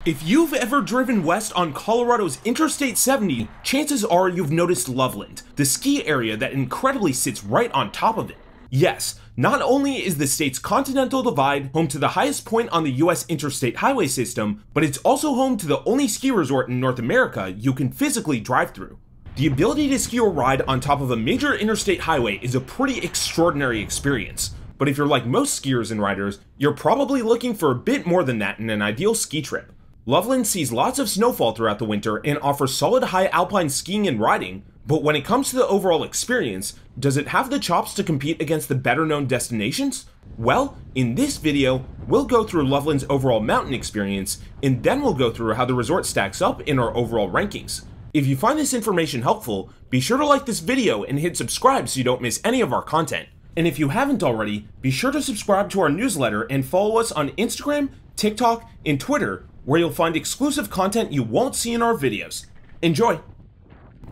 If you've ever driven west on Colorado's Interstate 70, chances are you've noticed Loveland, the ski area that incredibly sits right on top of it. Yes, not only is the state's Continental Divide home to the highest point on the US interstate highway system, but it's also home to the only ski resort in North America you can physically drive through. The ability to ski or ride on top of a major interstate highway is a pretty extraordinary experience. But if you're like most skiers and riders, you're probably looking for a bit more than that in an ideal ski trip. Loveland sees lots of snowfall throughout the winter and offers solid high-alpine skiing and riding, but when it comes to the overall experience, does it have the chops to compete against the better-known destinations? Well, in this video, we'll go through Loveland's overall mountain experience, and then we'll go through how the resort stacks up in our overall rankings. If you find this information helpful, be sure to like this video and hit subscribe so you don't miss any of our content. And if you haven't already, be sure to subscribe to our newsletter and follow us on Instagram, TikTok, and Twitter, where you'll find exclusive content you won't see in our videos. Enjoy!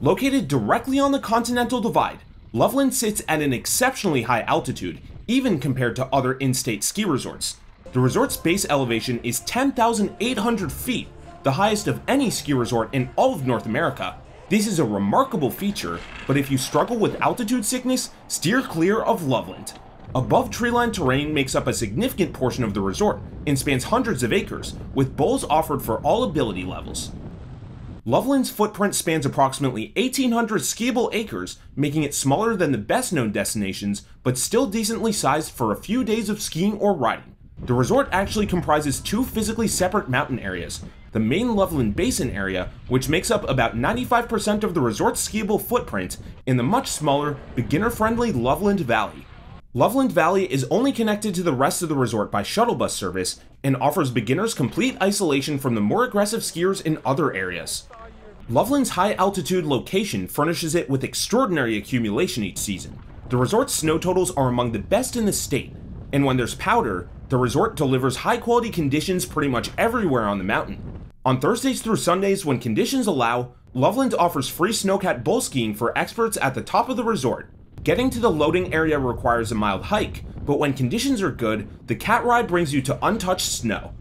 Located directly on the Continental Divide, Loveland sits at an exceptionally high altitude, even compared to other in-state ski resorts. The resort's base elevation is 10,800 feet, the highest of any ski resort in all of North America. This is a remarkable feature, but if you struggle with altitude sickness, steer clear of Loveland. Above treeline terrain makes up a significant portion of the resort and spans hundreds of acres, with bowls offered for all ability levels. Loveland's footprint spans approximately 1,800 skiable acres, making it smaller than the best-known destinations, but still decently sized for a few days of skiing or riding. The resort actually comprises two physically separate mountain areas: the main Loveland Basin area, which makes up about 95% of the resort's skiable footprint, and the much smaller, beginner-friendly Loveland Valley. Loveland Valley is only connected to the rest of the resort by shuttle bus service and offers beginners complete isolation from the more aggressive skiers in other areas. Loveland's high-altitude location furnishes it with extraordinary accumulation each season. The resort's snow totals are among the best in the state, and when there's powder, the resort delivers high-quality conditions pretty much everywhere on the mountain. On Thursdays through Sundays, when conditions allow, Loveland offers free snowcat bowl skiing for experts at the top of the resort. Getting to the loading area requires a mild hike, but when conditions are good, the cat ride brings you to untouched snow.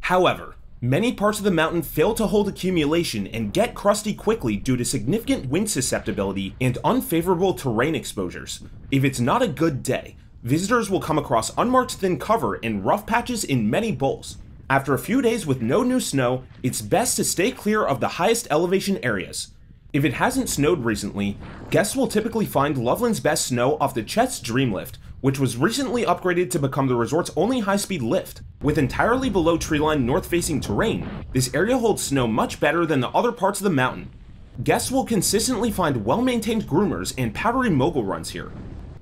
However, many parts of the mountain fail to hold accumulation and get crusty quickly due to significant wind susceptibility and unfavorable terrain exposures. If it's not a good day, visitors will come across unmarked thin cover and rough patches in many bowls. After a few days with no new snow, it's best to stay clear of the highest elevation areas. If it hasn't snowed recently, guests will typically find Loveland's best snow off the Chet's Dream Lift, which was recently upgraded to become the resort's only high-speed lift. With entirely below treeline north-facing terrain, this area holds snow much better than the other parts of the mountain. Guests will consistently find well-maintained groomers and powdery mogul runs here.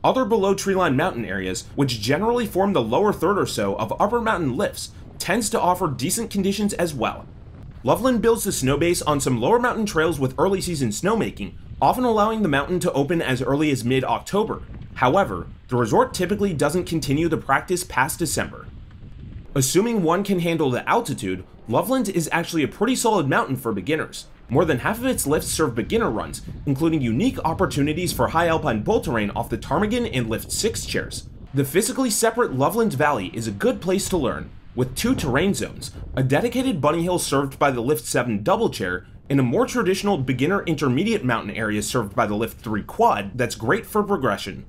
Other below treeline mountain areas, which generally form the lower third or so of upper mountain lifts, tends to offer decent conditions as well. Loveland builds the snow base on some lower mountain trails with early season snowmaking, often allowing the mountain to open as early as mid-October. However, the resort typically doesn't continue the practice past December. Assuming one can handle the altitude, Loveland is actually a pretty solid mountain for beginners. More than half of its lifts serve beginner runs, including unique opportunities for high-alpine bowl terrain off the ptarmigan and Lift 6 chairs. The physically separate Loveland Valley is a good place to learn, with two terrain zones, a dedicated bunny hill served by the Lift 7 double chair, and a more traditional beginner intermediate mountain area served by the Lift 3 quad that's great for progression.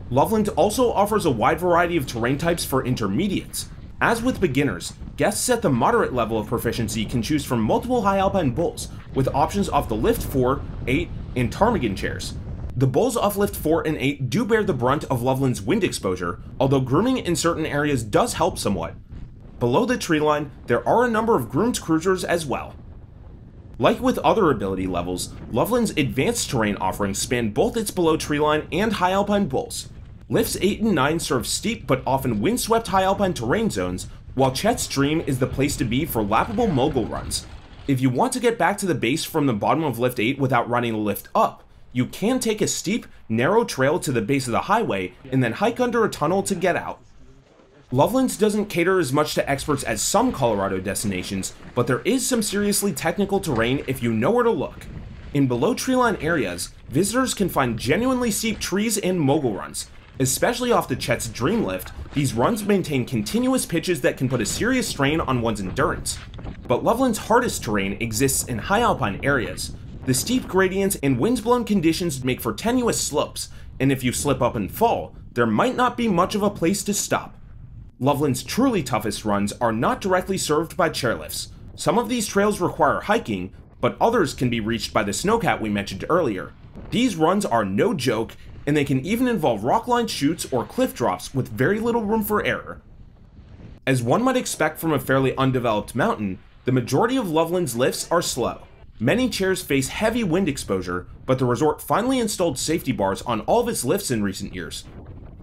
Loveland also offers a wide variety of terrain types for intermediates. As with beginners, guests at the moderate level of proficiency can choose from multiple high-alpine bowls, with options off the Lift 4, 8, and ptarmigan chairs. The bowls off Lift 4 and 8 do bear the brunt of Loveland's wind exposure, although grooming in certain areas does help somewhat. Below the treeline, there are a number of groomed cruisers as well. Like with other ability levels, Loveland's advanced terrain offerings span both its below treeline and high-alpine bowls. Lifts 8 and 9 serve steep but often windswept high-alpine terrain zones, while Chet's Dream is the place to be for lappable mogul runs. If you want to get back to the base from the bottom of Lift 8 without riding the lift up, you can take a steep, narrow trail to the base of the highway and then hike under a tunnel to get out. Loveland doesn't cater as much to experts as some Colorado destinations, but there is some seriously technical terrain if you know where to look. In below treeline areas, visitors can find genuinely steep trees and mogul runs, Especially off the Chet's Dream Lift, these runs maintain continuous pitches that can put a serious strain on one's endurance. But Loveland's hardest terrain exists in high-alpine areas. The steep gradients and winds-blown conditions make for tenuous slopes, and if you slip up and fall, there might not be much of a place to stop. Loveland's truly toughest runs are not directly served by chairlifts. Some of these trails require hiking, but others can be reached by the Snowcat we mentioned earlier. These runs are no joke, and they can even involve rock-lined chutes or cliff drops with very little room for error. As one might expect from a fairly undeveloped mountain, the majority of Loveland's lifts are slow. Many chairs face heavy wind exposure, but the resort finally installed safety bars on all of its lifts in recent years.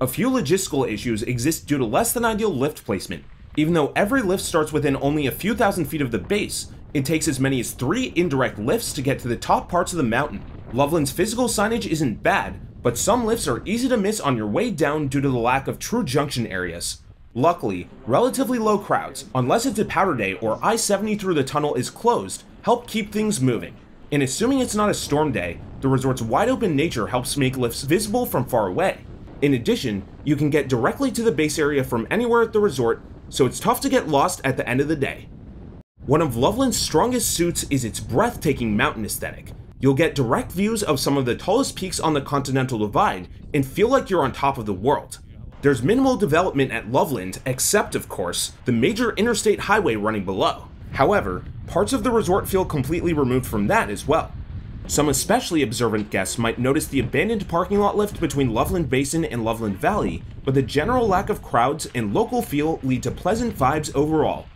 A few logistical issues exist due to less than ideal lift placement. Even though every lift starts within only a few thousand feet of the base, it takes as many as 3 indirect lifts to get to the top parts of the mountain. Loveland's physical signage isn't bad, but some lifts are easy to miss on your way down due to the lack of true junction areas. Luckily, relatively low crowds, unless it's a powder day or I-70 through the tunnel is closed, help keep things moving. And assuming it's not a storm day, the resort's wide open nature helps make lifts visible from far away. In addition, you can get directly to the base area from anywhere at the resort, so it's tough to get lost at the end of the day. One of Loveland's strongest suits is its breathtaking mountain aesthetic. You'll get direct views of some of the tallest peaks on the Continental Divide and feel like you're on top of the world. There's minimal development at Loveland, except, of course, the major interstate highway running below. However, parts of the resort feel completely removed from that as well. Some especially observant guests might notice the abandoned parking lot lift between Loveland Basin and Loveland Valley, but the general lack of crowds and local feel lead to pleasant vibes overall.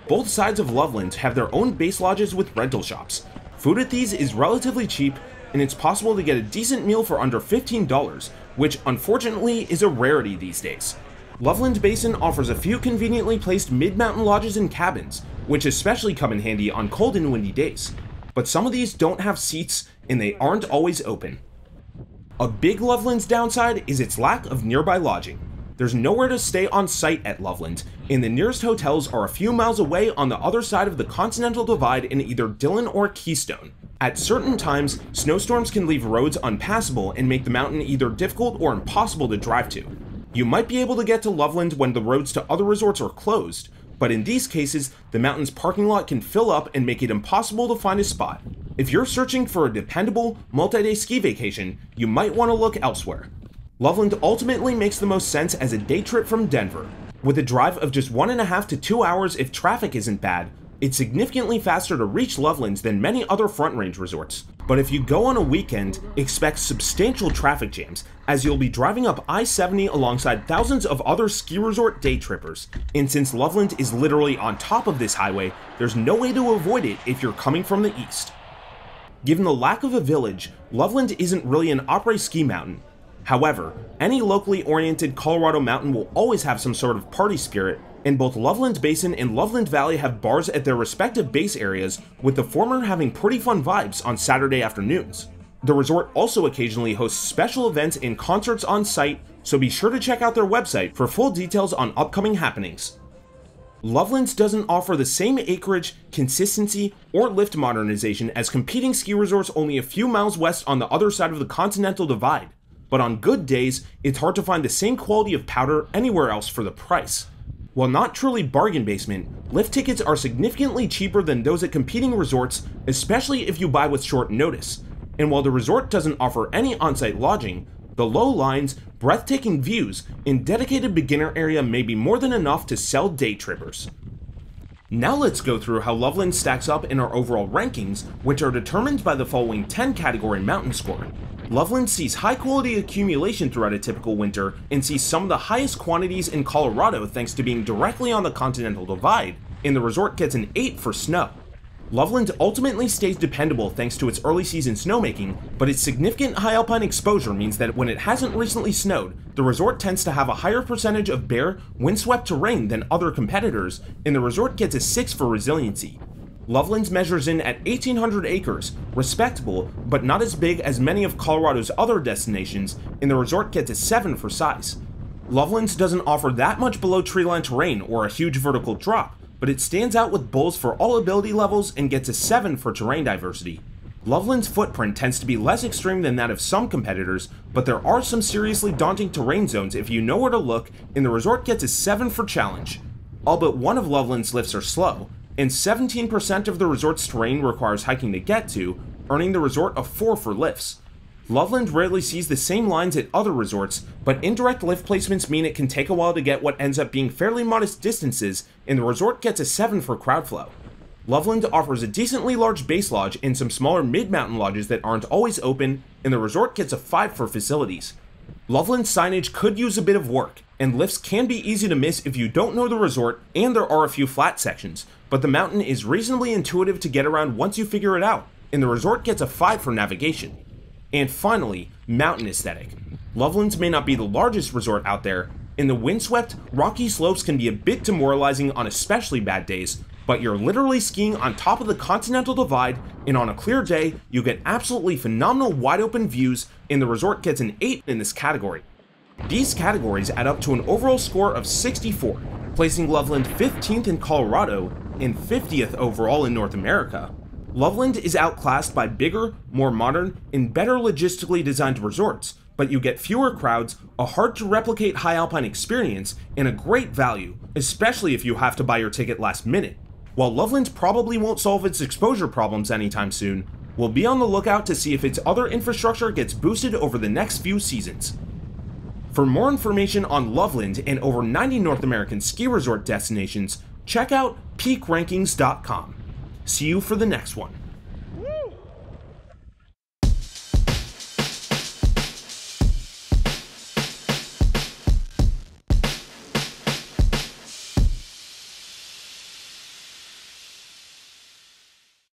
Both sides of Loveland have their own base lodges with rental shops. Food at these is relatively cheap, and it's possible to get a decent meal for under $15, which unfortunately is a rarity these days. Loveland Basin offers a few conveniently placed mid-mountain lodges and cabins, which especially come in handy on cold and windy days. But some of these don't have seats, and they aren't always open. A big Loveland's downside is its lack of nearby lodging. There's nowhere to stay on site at Loveland, and the nearest hotels are a few miles away on the other side of the Continental Divide in either Dillon or Keystone. At certain times, snowstorms can leave roads unpassable and make the mountain either difficult or impossible to drive to. You might be able to get to Loveland when the roads to other resorts are closed, but in these cases, the mountain's parking lot can fill up and make it impossible to find a spot. If you're searching for a dependable, multi-day ski vacation, you might want to look elsewhere. Loveland ultimately makes the most sense as a day trip from Denver. With a drive of just 1.5 to 2 hours if traffic isn't bad, it's significantly faster to reach Loveland than many other Front Range resorts. But if you go on a weekend, expect substantial traffic jams, as you'll be driving up I-70 alongside thousands of other ski resort day trippers. And since Loveland is literally on top of this highway, there's no way to avoid it if you're coming from the east. Given the lack of a village, Loveland isn't really an après-ski mountain. However, any locally oriented Colorado mountain will always have some sort of party spirit, and both Loveland Basin and Loveland Valley have bars at their respective base areas, with the former having pretty fun vibes on Saturday afternoons. The resort also occasionally hosts special events and concerts on site, so be sure to check out their website for full details on upcoming happenings. Loveland doesn't offer the same acreage, consistency, or lift modernization as competing ski resorts only a few miles west on the other side of the Continental Divide, but on good days, it's hard to find the same quality of powder anywhere else for the price. While not truly bargain basement, lift tickets are significantly cheaper than those at competing resorts, especially if you buy with short notice. And while the resort doesn't offer any on-site lodging, the low lines, breathtaking views, and dedicated beginner area may be more than enough to sell day trippers. Now let's go through how Loveland stacks up in our overall rankings, which are determined by the following 10 category mountain score. Loveland sees high quality accumulation throughout a typical winter and sees some of the highest quantities in Colorado thanks to being directly on the Continental Divide, and the resort gets an 8 for snow. Loveland ultimately stays dependable thanks to its early season snowmaking, but its significant high-alpine exposure means that when it hasn't recently snowed, the resort tends to have a higher percentage of bare, windswept terrain than other competitors, and the resort gets a 6 for resiliency. Loveland measures in at 1,800 acres, respectable, but not as big as many of Colorado's other destinations, and the resort gets a 7 for size. Loveland doesn't offer that much below treeline terrain or a huge vertical drop, but it stands out with bowls for all ability levels and gets a 7 for terrain diversity. Loveland's footprint tends to be less extreme than that of some competitors, but there are some seriously daunting terrain zones if you know where to look, and the resort gets a 7 for challenge. All but one of Loveland's lifts are slow, and 17% of the resort's terrain requires hiking to get to, earning the resort a 4 for lifts. Loveland rarely sees the same lines at other resorts, but indirect lift placements mean it can take a while to get what ends up being fairly modest distances, and the resort gets a 7 for crowd flow. Loveland offers a decently large base lodge and some smaller mid-mountain lodges that aren't always open, and the resort gets a 5 for facilities. Loveland's signage could use a bit of work, and lifts can be easy to miss if you don't know the resort, and there are a few flat sections, but the mountain is reasonably intuitive to get around once you figure it out, and the resort gets a 5 for navigation. And finally, mountain aesthetic. Loveland's may not be the largest resort out there, and the windswept, rocky slopes can be a bit demoralizing on especially bad days, but you're literally skiing on top of the Continental Divide, and on a clear day, you get absolutely phenomenal wide open views, and the resort gets an 8 in this category. These categories add up to an overall score of 64, placing Loveland 15th in Colorado and 50th overall in North America. Loveland is outclassed by bigger, more modern, and better logistically designed resorts, but you get fewer crowds, a hard-to-replicate High-Alpine experience, and a great value, especially if you have to buy your ticket last minute. While Loveland probably won't solve its exposure problems anytime soon, we'll be on the lookout to see if its other infrastructure gets boosted over the next few seasons. For more information on Loveland and over 90 North American ski resort destinations, check out peakrankings.com. See you for the next one.